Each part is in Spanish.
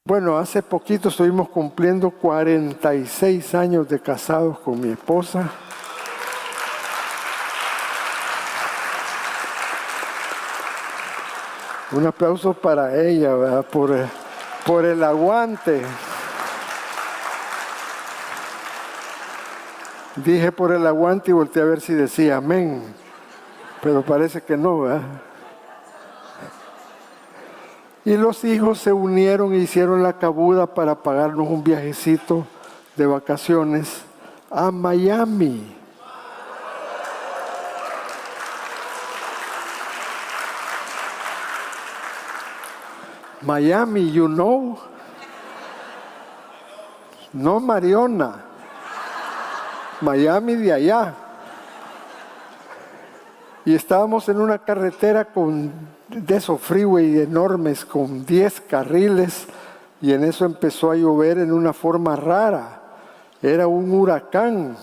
Bueno, hace poquito estuvimos cumpliendo 46 años de casados con mi esposa. Un aplauso para ella, ¿verdad? Por el aguante. Dije por el aguante y volteé a ver si decía amén, pero parece que no, ¿verdad? Y los hijos se unieron e hicieron la cabuda para pagarnos un viajecito de vacaciones a Miami. Miami, you know. No Mariona. Miami de allá. Y estábamos en una carretera de esos freeway enormes con 10 carriles y en eso empezó a llover en una forma rara. Era un huracán.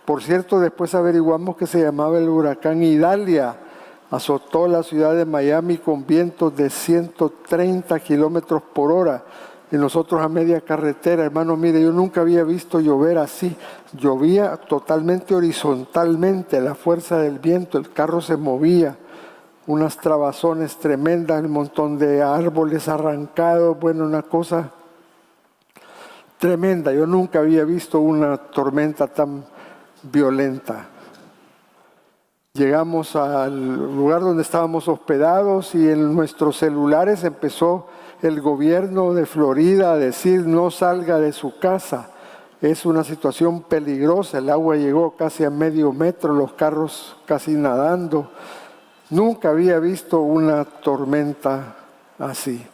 Por cierto, después averiguamos que se llamaba el huracán Idalia. Azotó la ciudad de Miami con vientos de 130 kilómetros por hora. Y nosotros a media carretera, hermano, mire, yo nunca había visto llover así. Llovía totalmente horizontalmente, la fuerza del viento, el carro se movía. Unas trabazones tremendas, un montón de árboles arrancados, bueno, una cosa tremenda. Yo nunca había visto una tormenta tan violenta. Llegamos al lugar donde estábamos hospedados y en nuestros celulares empezó el gobierno de Florida a decir no salga de su casa. Es una situación peligrosa, el agua llegó casi a medio metro, los carros casi nadando. Nunca había visto una tormenta así.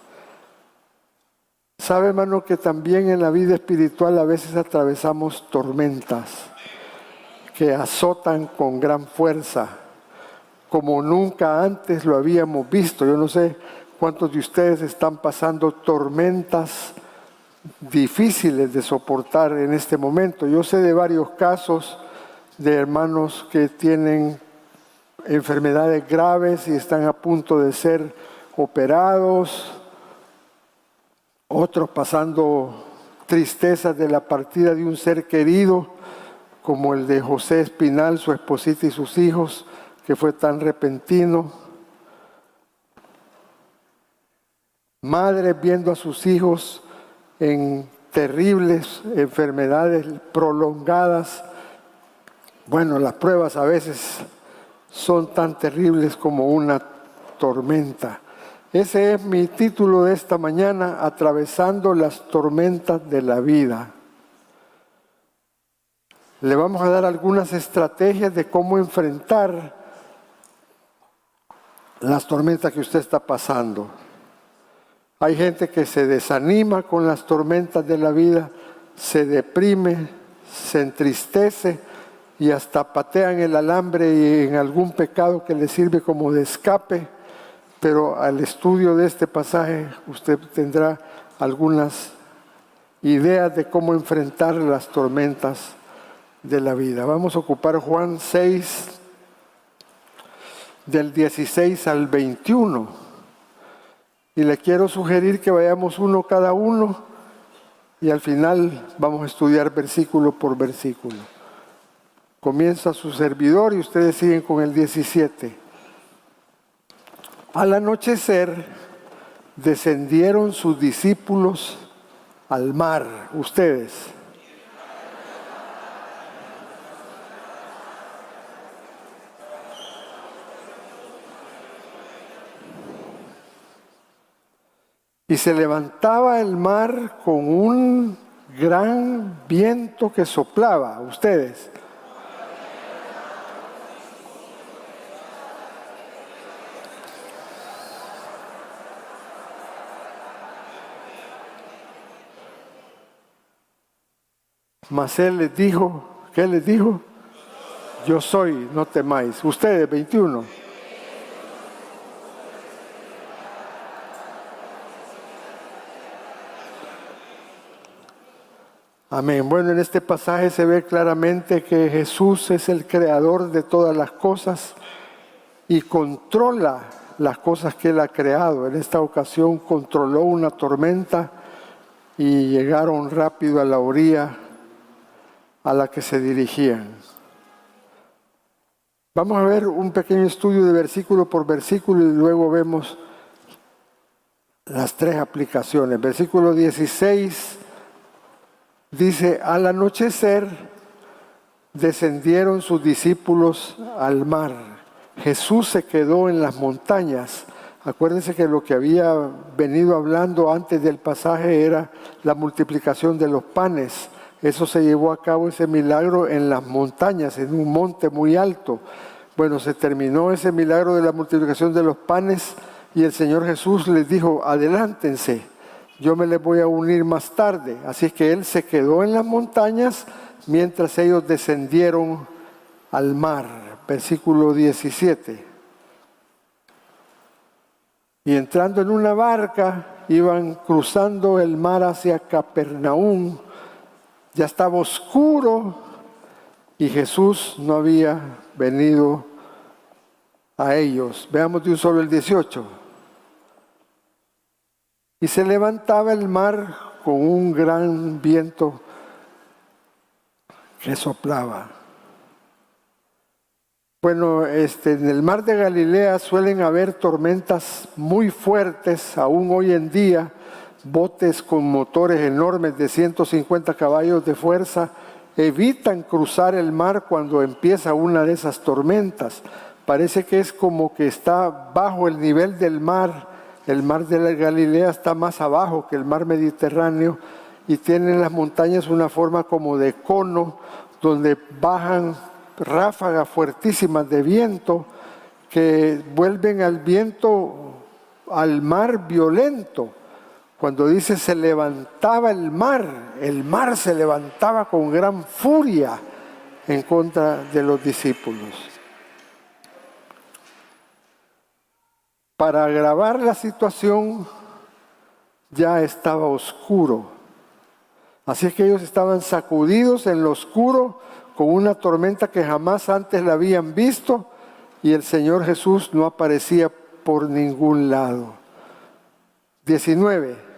Sabe, hermano, que también en la vida espiritual a veces atravesamos tormentas que azotan con gran fuerza, como nunca antes lo habíamos visto. Yo no sé cuántos de ustedes están pasando tormentas difíciles de soportar en este momento. Yo sé de varios casos de hermanos que tienen enfermedades graves y están a punto de ser operados, otros pasando tristezas de la partida de un ser querido, como el de José Espinal, su esposita y sus hijos, que fue tan repentino. Madres viendo a sus hijos en terribles enfermedades prolongadas. Bueno, las pruebas a veces son tan terribles como una tormenta. Ese es mi título de esta mañana, atravesando las tormentas de la vida. Le vamos a dar algunas estrategias de cómo enfrentar las tormentas que usted está pasando. Hay gente que se desanima con las tormentas de la vida, se deprime, se entristece y hasta patean el alambre y en algún pecado que le sirve como de escape. Pero al estudio de este pasaje usted tendrá algunas ideas de cómo enfrentar las tormentas de la vida. Vamos a ocupar Juan 6, del 16 al 21. Y le quiero sugerir que vayamos uno cada uno y al final vamos a estudiar versículo por versículo. Comienza su servidor y ustedes siguen con el 17. Al anochecer descendieron sus discípulos al mar. Ustedes. Y se levantaba el mar con un gran viento que soplaba. Ustedes. Mas él les dijo, ¿qué les dijo? Yo soy, no temáis. Ustedes, 21. Amén. Bueno, en este pasaje se ve claramente que Jesús es el creador de todas las cosas y controla las cosas que Él ha creado. En esta ocasión controló una tormenta y llegaron rápido a la orilla a la que se dirigían. Vamos a ver un pequeño estudio de versículo por versículo y luego vemos las tres aplicaciones. Versículo 16 dice: al anochecer descendieron sus discípulos al mar. Jesús se quedó en las montañas. Acuérdense que lo que había venido hablando antes del pasaje era la multiplicación de los panes. Eso se llevó a cabo, ese milagro, en las montañas, en un monte muy alto. Bueno, se terminó ese milagro de la multiplicación de los panes y el Señor Jesús les dijo: adelántense, yo me les voy a unir más tarde. Así que Él se quedó en las montañas mientras ellos descendieron al mar. Versículo 17. Y entrando en una barca, iban cruzando el mar hacia Capernaum. Ya estaba oscuro y Jesús no había venido a ellos. Veamos de un solo el 18. Y se levantaba el mar con un gran viento que soplaba. Bueno, en el mar de Galilea suelen haber tormentas muy fuertes, aún hoy en día. Botes con motores enormes de 150 caballos de fuerza evitan cruzar el mar cuando empieza una de esas tormentas. Parece que es como que está bajo el nivel del mar. El mar de la Galilea está más abajo que el mar Mediterráneo y tienen las montañas una forma como de cono donde bajan ráfagas fuertísimas de viento que vuelven al viento, al mar violento. Cuando dice se levantaba el mar se levantaba con gran furia en contra de los discípulos. Para agravar la situación, ya estaba oscuro. Así es que ellos estaban sacudidos en lo oscuro con una tormenta que jamás antes la habían visto y el Señor Jesús no aparecía por ningún lado. 19.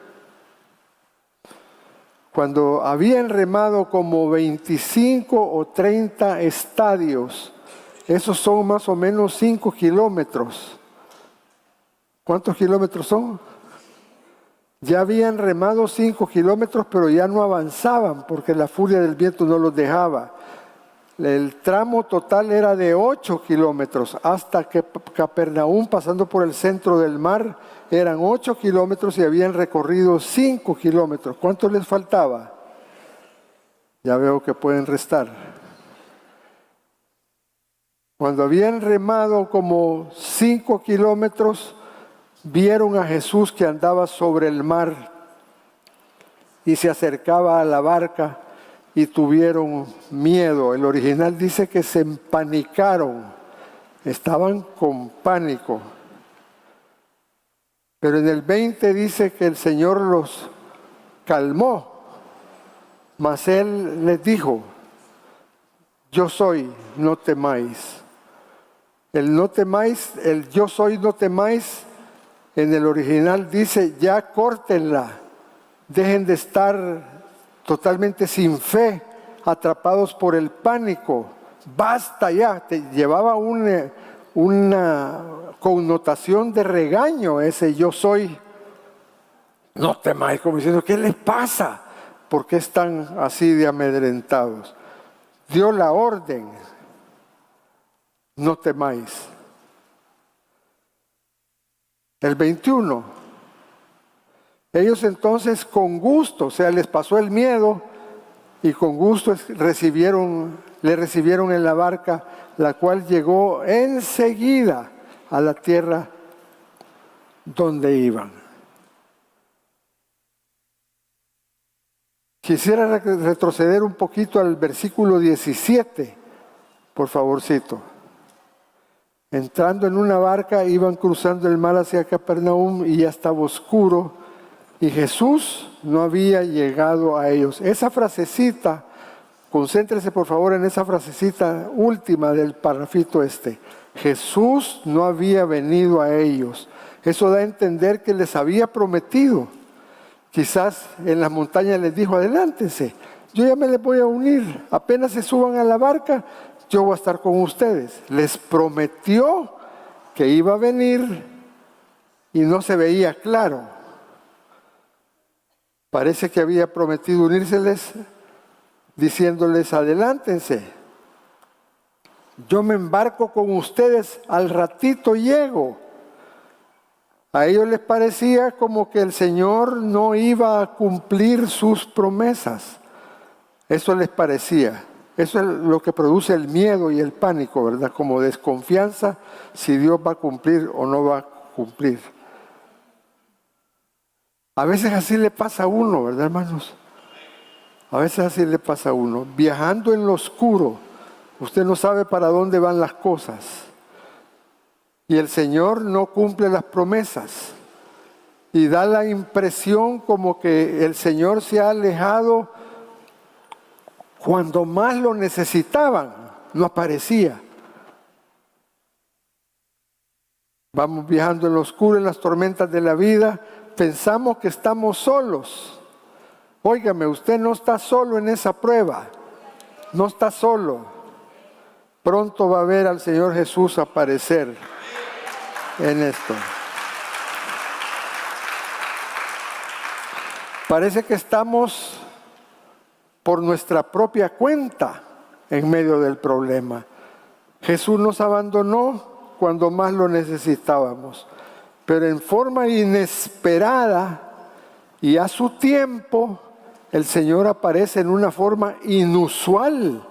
Cuando habían remado como 25 o 30 estadios, esos son más o menos 5 kilómetros. ¿Cuántos kilómetros son? Ya habían remado 5 kilómetros, pero ya no avanzaban porque la furia del viento no los dejaba. El tramo total era de 8 kilómetros hasta que Capernaum, pasando por el centro del mar, eran 8 kilómetros y habían recorrido 5 kilómetros. ¿Cuánto les faltaba? Ya veo que pueden restar. Cuando habían remado como 5 kilómetros, vieron a Jesús que andaba sobre el mar y se acercaba a la barca y tuvieron miedo. El original dice que se empanicaron, estaban con pánico. Pero en el 20 dice que el Señor los calmó, mas Él les dijo: yo soy, no temáis. El no temáis, el yo soy, no temáis, en el original dice: ya córtenla, dejen de estar totalmente sin fe, atrapados por el pánico. Basta ya. Te llevaba una connotación de regaño ese yo soy, no temáis, como diciendo: ¿qué les pasa? ¿Por qué están así de amedrentados? Dio la orden: no temáis. El 21. Ellos entonces con gusto, o sea, les pasó el miedo y con gusto le recibieron en la barca, la cual llegó enseguida a la tierra donde iban. Quisiera retroceder un poquito al versículo 17, por favorcito. Entrando en una barca, iban cruzando el mar hacia Capernaum y ya estaba oscuro. Y Jesús no había llegado a ellos. Esa frasecita, concéntrese por favor en esa frasecita última del parrafito este. Jesús no había venido a ellos. Eso da a entender que les había prometido Quizás en las montañas les dijo, adelántense, yo ya me les voy a unir, apenas se suban a la barca, yo voy a estar con ustedes. Les prometió que iba a venir y no se veía claro. Parece que había prometido unírseles diciéndoles, adelántense, yo me embarco con ustedes, al ratito llego. A ellos les parecía como que el Señor no iba a cumplir sus promesas. Eso les parecía. Eso es lo que produce el miedo y el pánico, ¿verdad? Como desconfianza si Dios va a cumplir o no va a cumplir. A veces así le pasa a uno, ¿verdad, hermanos? A veces así le pasa a uno. Viajando en lo oscuro, usted no sabe para dónde van las cosas. Y el Señor no cumple las promesas. Y da la impresión como que el Señor se ha alejado cuando más lo necesitaban. No aparecía. Vamos viajando en lo oscuro, en las tormentas de la vida. Pensamos que estamos solos. Óigame, usted no está solo en esa prueba. No está solo. Pronto va a ver al Señor Jesús aparecer en esto. Parece que estamos por nuestra propia cuenta en medio del problema. Jesús nos abandonó cuando más lo necesitábamos, pero en forma inesperada y a su tiempo, el Señor aparece en una forma inusual,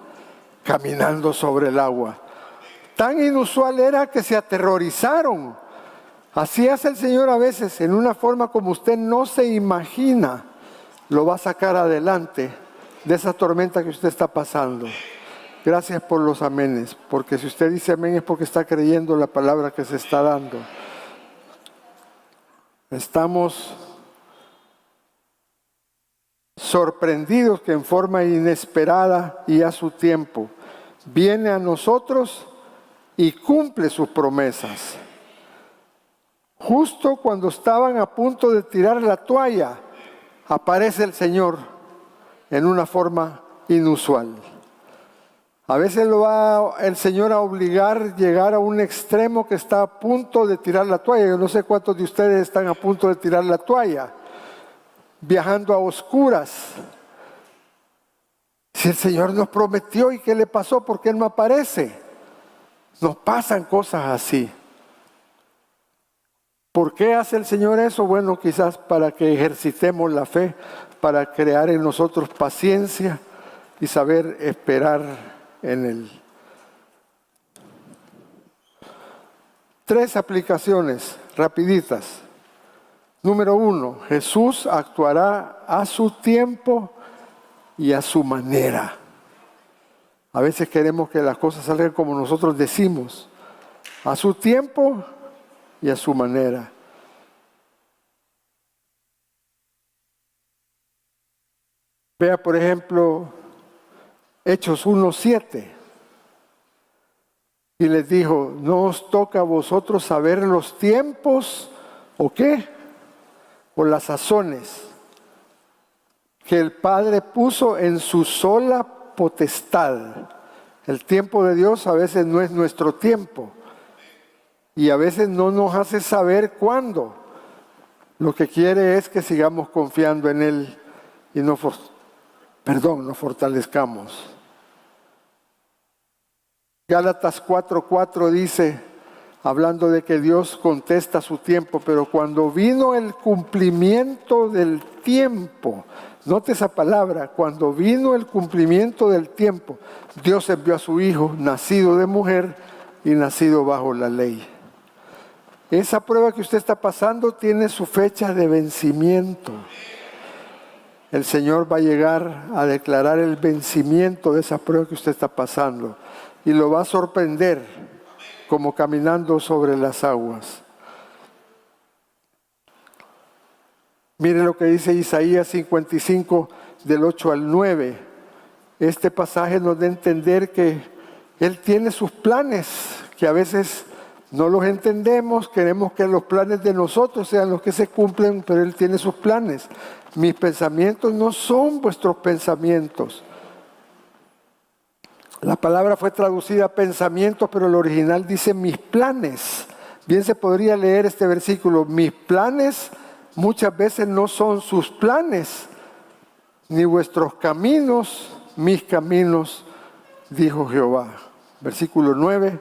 caminando sobre el agua. Tan inusual era que se aterrorizaron. Así hace el Señor a veces, en una forma como usted no se imagina. Lo va a sacar adelante de esa tormenta que usted está pasando. Gracias por los amenes, porque si usted dice amén es porque está creyendo la palabra que se está dando. Estamos sorprendidos que en forma inesperada y a su tiempo viene a nosotros y cumple sus promesas. Justo cuando estaban a punto de tirar la toalla, aparece el Señor en una forma inusual. A veces lo va el Señor a obligar a llegar a un extremo que está a punto de tirar la toalla. Yo no sé cuántos de ustedes están a punto de tirar la toalla, viajando a oscuras. Si el Señor nos prometió, ¿y qué le pasó? ¿Por qué no aparece? Nos pasan cosas así. ¿Por qué hace el Señor eso? Bueno, quizás para que ejercitemos la fe, para crear en nosotros paciencia y saber esperar en Él. 3 aplicaciones rapiditas. Número 1, Jesús actuará a su tiempo y a su manera. A veces queremos que las cosas salgan como nosotros decimos, a su tiempo y a su manera. Vea, por ejemplo, Hechos 1:7. Y les dijo, ¿no os toca a vosotros saber los tiempos o qué? O las sazones que el Padre puso en su sola potestad. El tiempo de Dios a veces no es nuestro tiempo y a veces no nos hace saber cuándo. Lo que quiere es que sigamos confiando en Él y nos fortalezcamos. Gálatas 4:4 dice, hablando de que Dios contesta a su tiempo, pero cuando vino el cumplimiento del tiempo, note esa palabra, cuando vino el cumplimiento del tiempo, Dios envió a su Hijo, nacido de mujer y nacido bajo la ley. Esa prueba que usted está pasando tiene su fecha de vencimiento. El Señor va a llegar a declarar el vencimiento de esa prueba que usted está pasando y lo va a sorprender como caminando sobre las aguas. Mire lo que dice Isaías 55 del 8 al 9. Este pasaje nos da a entender que Él tiene sus planes que a veces No los entendemos, queremos que los planes de nosotros sean los que se cumplen, pero Él tiene sus planes. Mis pensamientos no son vuestros pensamientos. La palabra fue traducida pensamientos, pero el original dice mis planes. Bien se podría leer este versículo, mis planes muchas veces no son sus planes, ni vuestros caminos, mis caminos, dijo Jehová. Versículo 9,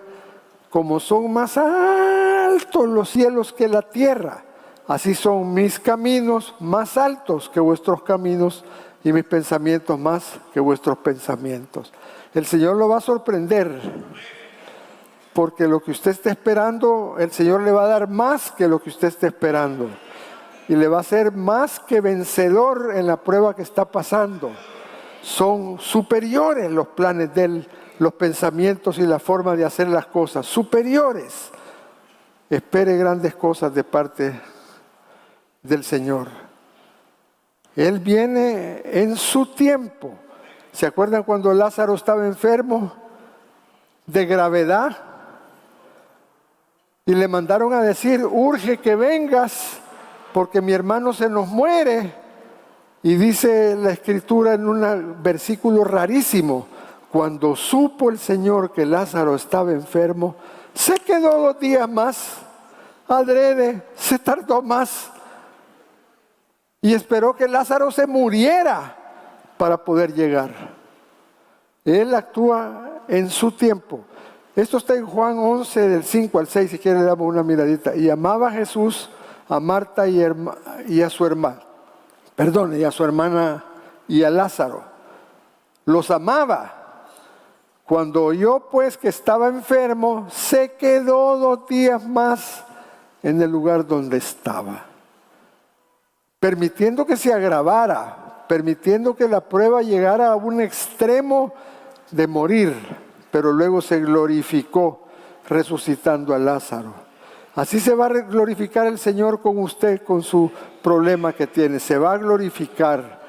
como son más altos los cielos que la tierra, así son mis caminos más altos que vuestros caminos y mis pensamientos más que vuestros pensamientos. El Señor lo va a sorprender, porque lo que usted está esperando, el Señor le va a dar más que lo que usted está esperando. Y le va a hacer más que vencedor en la prueba que está pasando. Son superiores los planes de Él, los pensamientos y la forma de hacer las cosas. Superiores. Espere grandes cosas de parte del Señor. Él viene en su tiempo. ¿Se acuerdan cuando Lázaro estaba enfermo de gravedad? Y le mandaron a decir, urge que vengas, porque mi hermano se nos muere. Y dice la Escritura en un versículo rarísimo, cuando supo el Señor que Lázaro estaba enfermo, se quedó 2 días más, adrede, se tardó más. Y esperó que Lázaro se muriera para poder llegar. Él actúa en su tiempo. Esto está en Juan 11, del 5 al 6, si quiere le damos una miradita. Y amaba a Jesús, a Marta y a su hermana. Y a su hermana y a Lázaro. Los amaba. Cuando oyó pues que estaba enfermo, se quedó 2 días más en el lugar donde estaba. Permitiendo que se agravara, permitiendo que la prueba llegara a un extremo de morir, pero luego se glorificó resucitando a Lázaro. Así se va a glorificar el Señor con usted, con su problema que tiene. Se va a glorificar.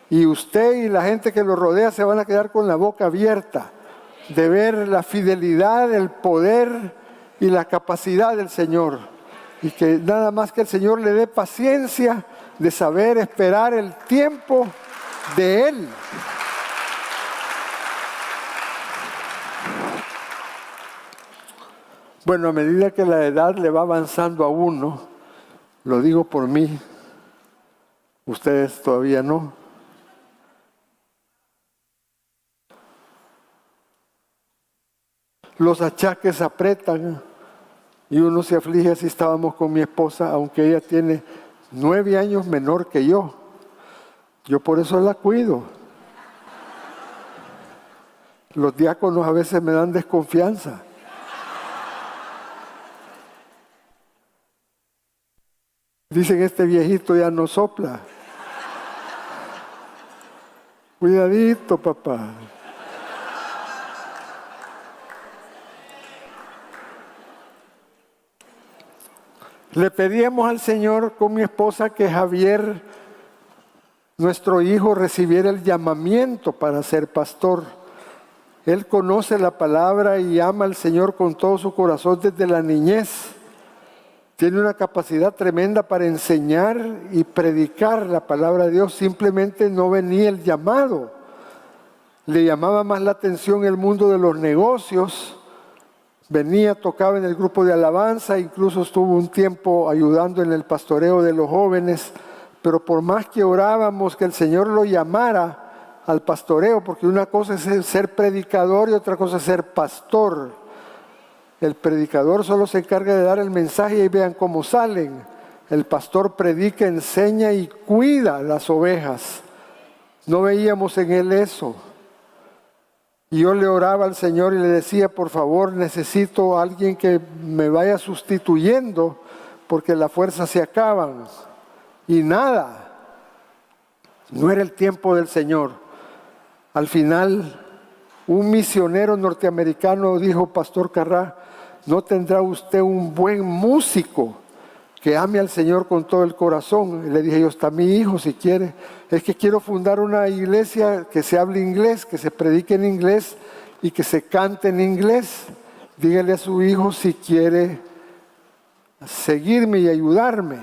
Y usted y la gente que lo rodea se van a quedar con la boca abierta de ver la fidelidad, el poder y la capacidad del Señor. Y que nada más que el Señor le dé paciencia de saber esperar el tiempo de Él. Bueno, a medida que la edad le va avanzando a uno, lo digo por mí, ustedes todavía no. Los achaques apretan y uno se aflige. Así estábamos con mi esposa, aunque ella tiene 9 años menor que yo. Yo por eso la cuido. Los diáconos a veces me dan desconfianza. Dicen, este viejito ya no sopla. Cuidadito, papá. Le pedíamos al Señor con mi esposa que Javier, nuestro hijo, recibiera el llamamiento para ser pastor. Él conoce la palabra y ama al Señor con todo su corazón desde la niñez. Tiene una capacidad tremenda para enseñar y predicar la palabra de Dios. Simplemente no venía el llamado. Le llamaba más la atención el mundo de los negocios. Venía, tocaba en el grupo de alabanza, incluso estuvo un tiempo ayudando en el pastoreo de los jóvenes. Pero por más que orábamos que el Señor lo llamara al pastoreo, porque una cosa es ser predicador y otra cosa es ser pastor. El predicador solo se encarga de dar el mensaje y vean cómo salen. El pastor predica, enseña y cuida las ovejas. No veíamos en él eso. Y yo le oraba al Señor y le decía, por favor, necesito a alguien que me vaya sustituyendo porque las fuerzas se acaban. Y nada, no era el tiempo del Señor. Al final, un misionero norteamericano dijo, Pastor Carrá, ¿no tendrá usted un buen músico que ame al Señor con todo el corazón? Y le dije yo, está mi hijo si quiere. Es que quiero fundar una iglesia que se hable inglés, que se predique en inglés y que se cante en inglés. dígale a su hijo si quiere seguirme y ayudarme.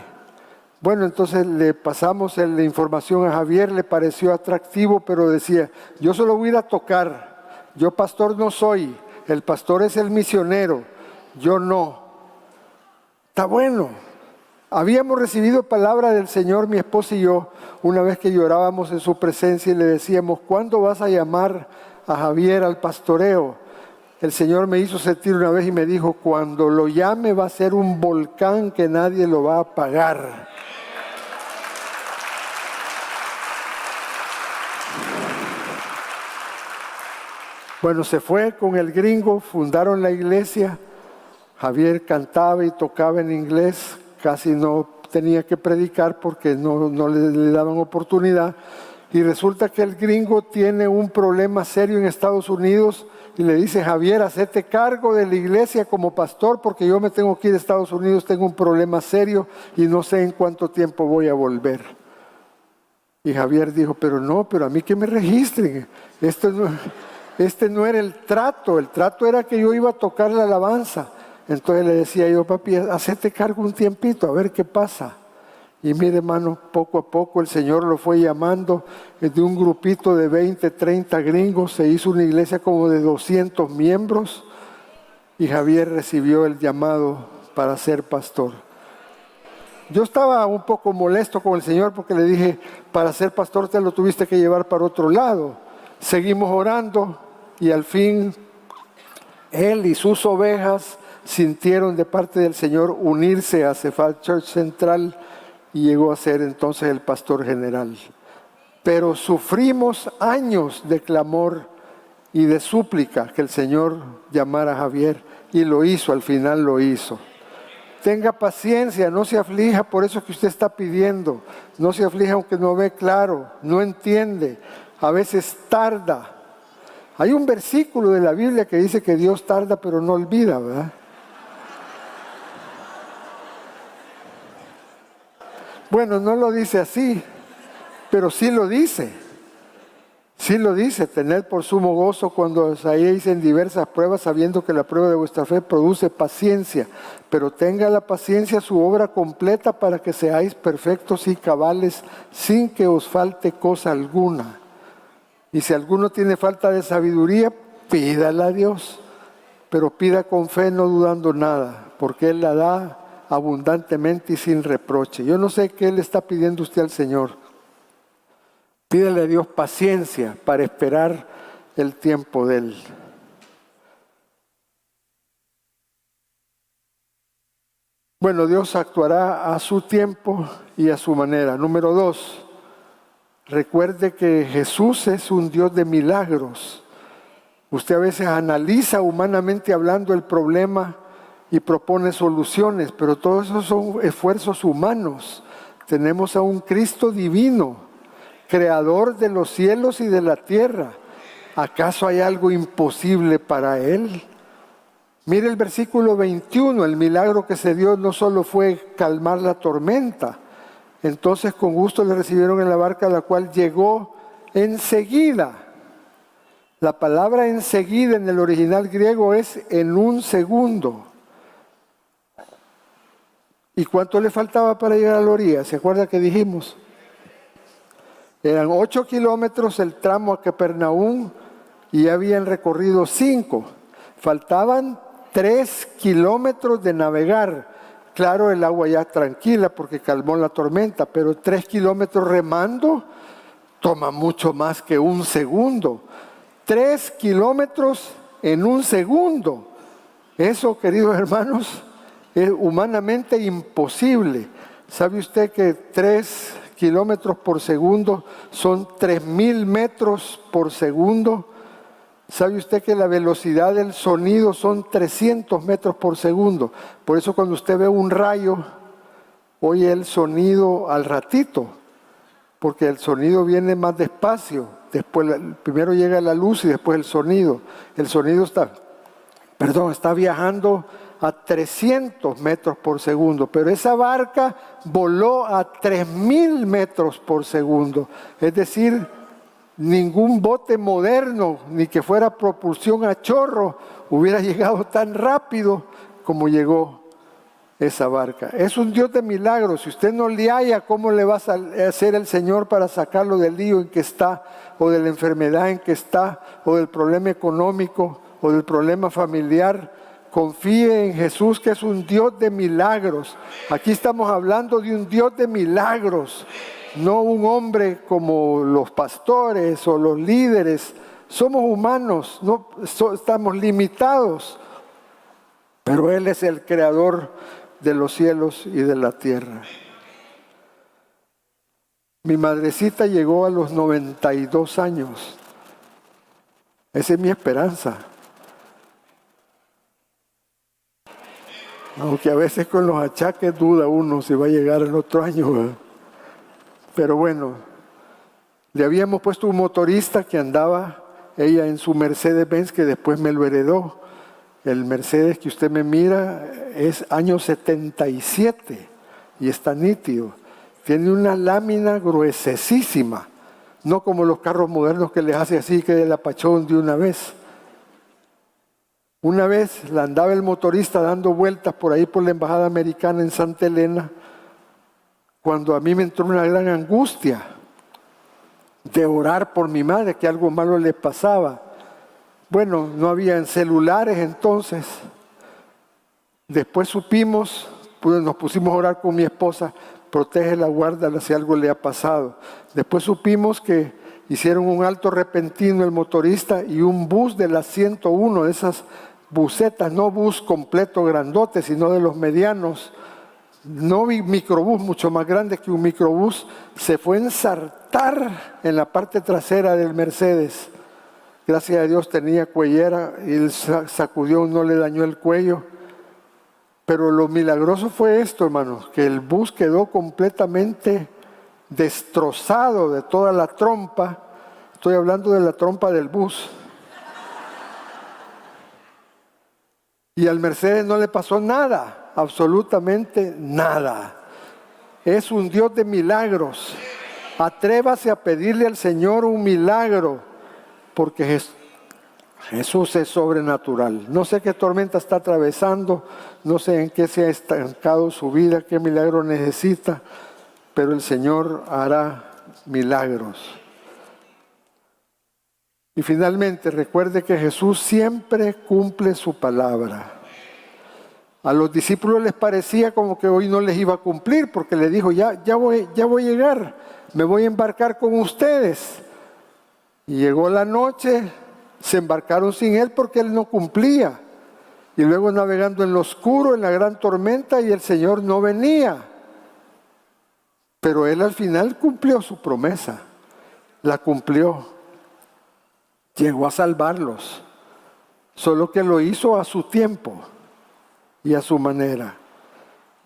Bueno, entonces le pasamos la información a Javier, le pareció atractivo, pero decía, yo solo voy a ir a tocar, yo pastor no soy, el pastor es el misionero, yo no. Está bueno. Habíamos recibido palabra del Señor, mi esposa y yo, una vez que llorábamos en su presencia y le decíamos, ¿cuándo vas a llamar a Javier al pastoreo? El Señor me hizo sentir una vez y me dijo, cuando lo llame va a ser un volcán que nadie lo va a apagar. Bueno, se fue con el gringo, fundaron la iglesia. Javier cantaba y tocaba en inglés, casi no tenía que predicar porque no le daban oportunidad. Y resulta que el gringo tiene un problema serio en Estados Unidos y le dice, Javier, hacete cargo de la iglesia como pastor porque yo me tengo que ir a Estados Unidos, tengo un problema serio y no sé en cuánto tiempo voy a volver. Y Javier dijo, pero a mí que me registren, este no era el trato era que yo iba a tocar la alabanza. Entonces le decía yo, papi, hacete cargo un tiempito, a ver qué pasa. Y mire, hermano, poco a poco el Señor lo fue llamando. De un grupito de 20, 30 gringos, se hizo una iglesia como de 200 miembros. Y Javier recibió el llamado para ser pastor. Yo estaba un poco molesto con el Señor porque le dije, para ser pastor te lo tuviste que llevar para otro lado. Seguimos orando y al fin él y sus ovejas sintieron de parte del Señor unirse a Cephal Church Central y llegó a ser entonces el pastor general. Pero sufrimos años de clamor y de súplica que el Señor llamara a Javier y lo hizo, al final lo hizo. Tenga paciencia, no se aflija por eso que usted está pidiendo, no se aflija aunque no ve claro, no entiende, a veces tarda. Hay un versículo de la Biblia que dice que Dios tarda pero no olvida, ¿verdad? Bueno, no lo dice así, pero sí lo dice. Sí lo dice, tened por sumo gozo cuando os halléis en diversas pruebas, sabiendo que la prueba de vuestra fe produce paciencia. Pero tenga la paciencia su obra completa para que seáis perfectos y cabales sin que os falte cosa alguna. Y si alguno tiene falta de sabiduría, pídala a Dios, pero pida con fe no dudando nada, porque Él la da abundantemente y sin reproche. Yo no sé qué le está pidiendo usted al Señor. Pídale a Dios paciencia para esperar el tiempo de Él. Bueno, Dios actuará a su tiempo y a su manera. Número 2, recuerde que Jesús es un Dios de milagros. Usted a veces analiza humanamente hablando el problema y propone soluciones, pero todos esos son esfuerzos humanos. Tenemos a un Cristo divino, creador de los cielos y de la tierra. ¿Acaso hay algo imposible para Él? Mire el versículo 21, el milagro que se dio no solo fue calmar la tormenta. Entonces con gusto le recibieron en la barca, la cual llegó enseguida. La palabra enseguida en el original griego es en un segundo. ¿Y cuánto le faltaba para llegar a la orilla? ¿Se acuerda que dijimos? Eran 8 kilómetros el tramo a Capernaum y ya habían recorrido 5. Faltaban 3 kilómetros de navegar. Claro, el agua ya tranquila porque calmó la tormenta, pero 3 kilómetros remando toma mucho más que un segundo. 3 kilómetros en un segundo. Eso, queridos hermanos, es humanamente imposible. ¿Sabe usted que 3 kilómetros por segundo son 3,000 metros por segundo? ¿Sabe usted que la velocidad del sonido son 300 metros por segundo? Por eso cuando usted ve un rayo, oye el sonido al ratito, porque el sonido viene más despacio. Después, primero llega la luz y después el sonido. El sonido está viajando a 300 metros por segundo, pero esa barca voló a 3,000 metros por segundo. Es decir, ningún bote moderno, ni que fuera propulsión a chorro, hubiera llegado tan rápido como llegó esa barca. Es un Dios de milagros. Si usted no le halla, ¿cómo le va a hacer el Señor para sacarlo del lío en que está, o de la enfermedad en que está, o del problema económico, o del problema familiar? Confíe en Jesús, que es un Dios de milagros. Aquí estamos hablando de un Dios de milagros, no un hombre como los pastores o los líderes. Somos humanos, no estamos limitados, pero Él es el creador de los cielos y de la tierra. Mi madrecita llegó a los 92 años. Esa es mi esperanza. Aunque a veces con los achaques duda uno si va a llegar el otro año, ¿verdad? Pero bueno, le habíamos puesto un motorista que andaba, ella en su Mercedes-Benz, que después me lo heredó. El Mercedes que usted me mira es año 77 y está nítido. Tiene una lámina gruesísima, no como los carros modernos que les hace así que el apachón de una vez. Una vez la andaba el motorista dando vueltas por ahí por la embajada americana en Santa Elena, cuando a mí me entró una gran angustia de orar por mi madre, que algo malo le pasaba. Bueno, no había celulares entonces. Después supimos, nos pusimos a orar con mi esposa, protégela, guárdala si algo le ha pasado. Después supimos que hicieron un alto repentino el motorista y un bus de la 101, de esas busetas, no bus completo grandote, sino de los medianos, no microbús, mucho más grande que un microbús, se fue a ensartar en la parte trasera del Mercedes. Gracias a Dios tenía cuellera y él sacudió, no le dañó el cuello. Pero lo milagroso fue esto, hermanos, que el bus quedó completamente destrozado de toda la trompa. Estoy hablando de la trompa del bus. Y al Mercedes no le pasó nada, absolutamente nada. Es un Dios de milagros. Atrévase a pedirle al Señor un milagro, porque Jesús es sobrenatural. No sé qué tormenta está atravesando, no sé en qué se ha estancado su vida, qué milagro necesita, pero el Señor hará milagros. Y finalmente, recuerde que Jesús siempre cumple su palabra. A los discípulos les parecía como que hoy no les iba a cumplir, porque le dijo, ya voy a llegar, me voy a embarcar con ustedes. Y llegó la noche, se embarcaron sin Él porque Él no cumplía. Y luego navegando en lo oscuro, en la gran tormenta, y el Señor no venía. Pero Él al final cumplió su promesa, la cumplió. Llegó a salvarlos, solo que lo hizo a su tiempo y a su manera.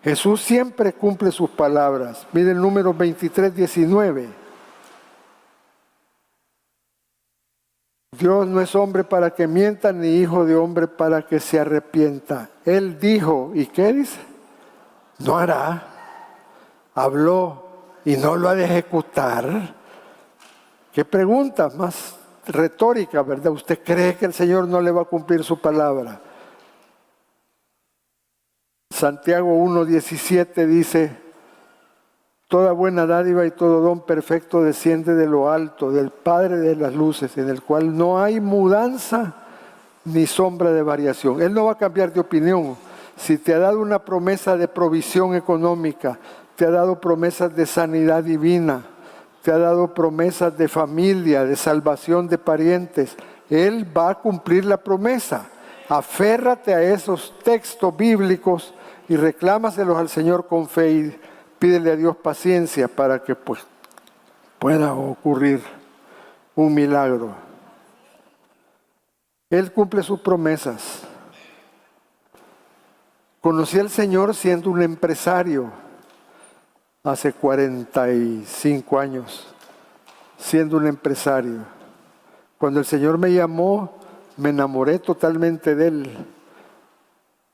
Jesús siempre cumple sus palabras. Miren el número 23:19. Dios no es hombre para que mienta, ni hijo de hombre para que se arrepienta. Él dijo, ¿y qué dice? No hará. Habló y no lo ha de ejecutar. ¿Qué pregunta más retórica, verdad? ¿Usted cree que el Señor no le va a cumplir su palabra? Santiago 1:17 dice, toda buena dádiva y todo don perfecto desciende de lo alto, del Padre de las luces, en el cual no hay mudanza ni sombra de variación. Él no va a cambiar de opinión. Si te ha dado una promesa de provisión económica, te ha dado promesas de sanidad divina, te ha dado promesas de familia, de salvación de parientes, Él va a cumplir la promesa. Aférrate a esos textos bíblicos y reclámaselos al Señor con fe y pídele a Dios paciencia para que pueda ocurrir un milagro. Él cumple sus promesas. Conocí al Señor siendo un empresario hace 45 años, siendo un empresario. Cuando el Señor me llamó, me enamoré totalmente de Él.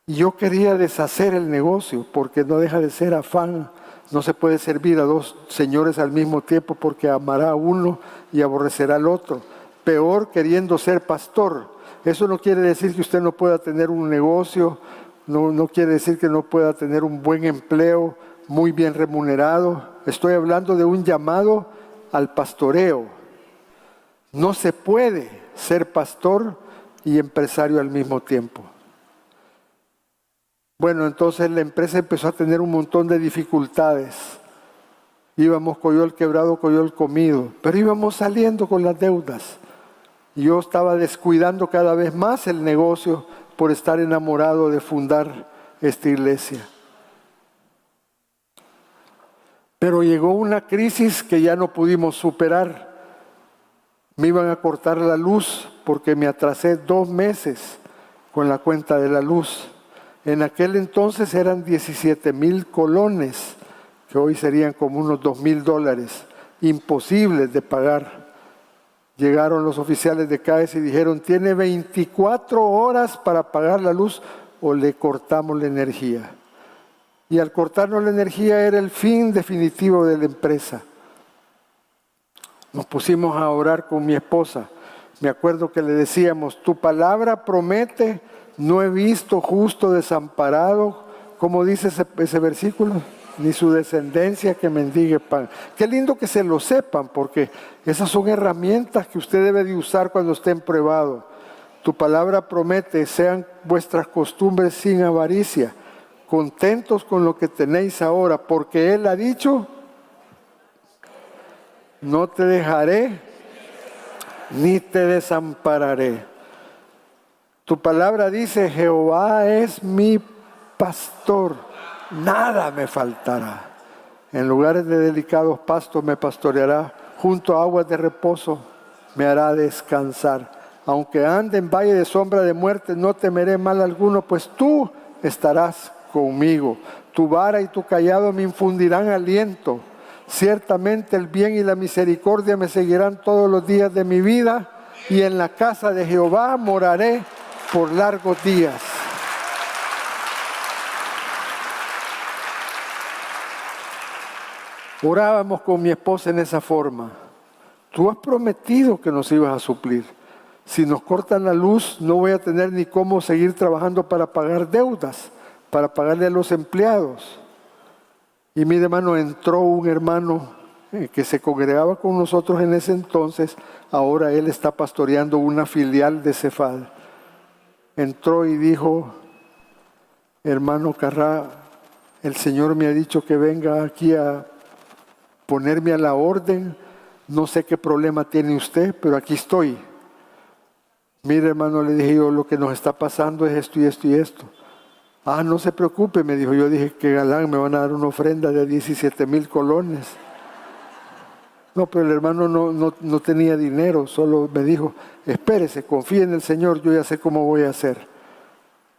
Y yo quería deshacer el negocio porque no deja de ser afán No se puede servir a dos señores al mismo tiempo, porque amará a uno y aborrecerá al otro. Peor queriendo ser pastor. Eso no quiere decir que usted no pueda tener un negocio, no quiere decir que no pueda tener un buen empleo, muy bien remunerado. Estoy hablando de un llamado al pastoreo. No se puede ser pastor y empresario al mismo tiempo. Bueno, entonces la empresa empezó a tener un montón de dificultades. Íbamos coyol quebrado, coyol comido, pero íbamos saliendo con las deudas. Y yo estaba descuidando cada vez más el negocio por estar enamorado de fundar esta iglesia. Pero llegó una crisis que ya no pudimos superar. Me iban a cortar la luz porque me atrasé 2 meses con la cuenta de la luz. En aquel entonces eran 17,000 colones, que hoy serían como unos $2,000, imposibles de pagar. Llegaron los oficiales de CAES y dijeron, tiene 24 horas para pagar la luz o le cortamos la energía. Y al cortarnos la energía era el fin definitivo de la empresa. Nos pusimos a orar con mi esposa. Me acuerdo que le decíamos, tu palabra promete, no he visto justo desamparado, como dice ese versículo, ni su descendencia que mendigue pan. Qué lindo que se lo sepan, porque esas son herramientas que usted debe de usar cuando esté pruebado. Tu palabra promete, sean vuestras costumbres sin avaricia, contentos con lo que tenéis ahora, porque Él ha dicho, no te dejaré ni te desampararé. Tu palabra dice, Jehová es mi pastor, nada me faltará. En lugares de delicados pastos me pastoreará, junto a aguas de reposo me hará descansar. Aunque ande en valle de sombra de muerte, no temeré mal alguno, pues tú estarás conmigo. Tu vara y tu cayado me infundirán aliento. Ciertamente el bien y la misericordia me seguirán todos los días de mi vida, y en la casa de Jehová moraré por largos días. Orábamos con mi esposa en esa forma. Tú has prometido que nos ibas a suplir. Si nos cortan la luz, no voy a tener ni cómo seguir trabajando para pagar deudas, para pagarle a los empleados. Y mi hermano, entró un hermano que se congregaba con nosotros en ese entonces. Ahora él está pastoreando una filial de Cefad. Entró y dijo, hermano Carrá, el Señor me ha dicho que venga aquí a ponerme a la orden. No sé qué problema tiene usted, pero aquí estoy. Mire, hermano, le dije yo, lo que nos está pasando es esto y esto y esto. Ah, no se preocupe, me dijo. Yo dije, qué galán, me van a dar una ofrenda de 17,000 colones. No, pero el hermano no tenía dinero, solo me dijo, espérese, confíe en el Señor, yo ya sé cómo voy a hacer.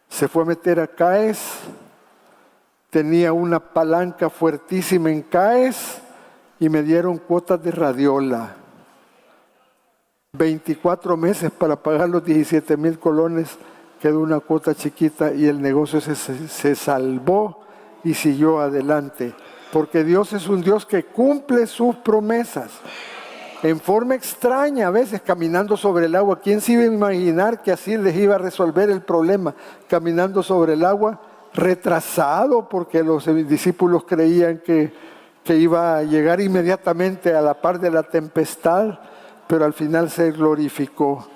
Se fue a meter a CAES, tenía una palanca fuertísima en CAES y me dieron cuotas de radiola. 24 meses para pagar los 17,000 colones, quedó una cuota chiquita y el negocio se salvó y siguió adelante. Porque Dios es un Dios que cumple sus promesas. En forma extraña, a veces caminando sobre el agua. ¿Quién se iba a imaginar que así les iba a resolver el problema? Caminando sobre el agua, retrasado, porque los discípulos creían que iba a llegar inmediatamente a la par de la tempestad, pero al final se glorificó.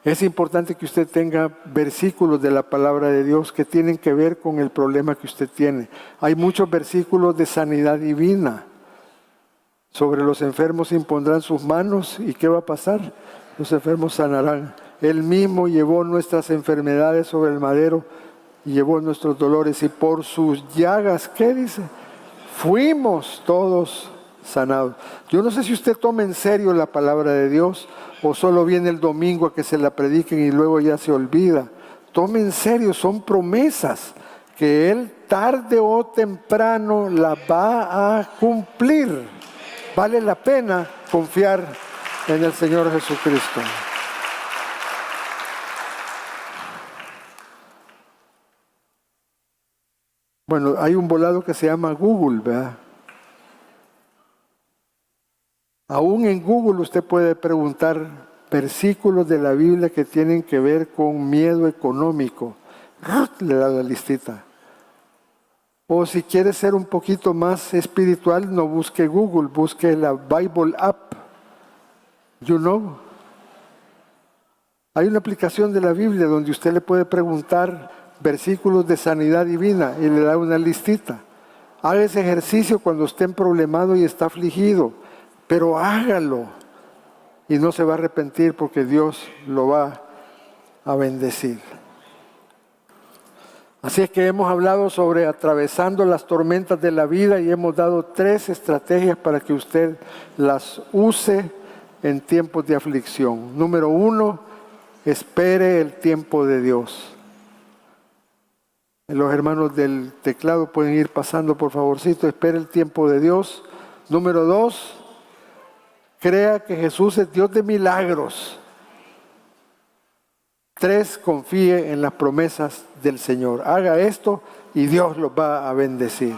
Es importante que usted tenga versículos de la palabra de Dios que tienen que ver con el problema que usted tiene. Hay muchos versículos de sanidad divina. Sobre los enfermos impondrán sus manos, ¿y qué va a pasar? Los enfermos sanarán. Él mismo llevó nuestras enfermedades sobre el madero y llevó nuestros dolores, y por sus llagas, ¿qué dice? Fuimos todos sanados. Yo no sé si usted toma en serio la palabra de Dios o solo viene el domingo a que se la prediquen y luego ya se olvida. Tome en serio, son promesas que Él tarde o temprano la va a cumplir. Vale la pena confiar en el Señor Jesucristo. Bueno, hay un volado que se llama Google, ¿verdad? Aún en Google usted puede preguntar versículos de la Biblia que tienen que ver con miedo económico. Le da la listita. O si quiere ser un poquito más espiritual, no busque Google, busque la Bible App. You know. Hay una aplicación de la Biblia donde usted le puede preguntar versículos de sanidad divina y le da una listita. Haga ese ejercicio cuando esté problemado y está afligido, pero hágalo y no se va a arrepentir porque Dios lo va a bendecir. Así es que hemos hablado sobre atravesando las tormentas de la vida y hemos dado 3 estrategias para que usted las use en tiempos de aflicción. Número 1, espere el tiempo de Dios. Los hermanos del teclado pueden ir pasando, por favorcito. Espere el tiempo de Dios. Número 2, crea que Jesús es Dios de milagros. 3, confíe en las promesas del Señor. Haga esto y Dios los va a bendecir.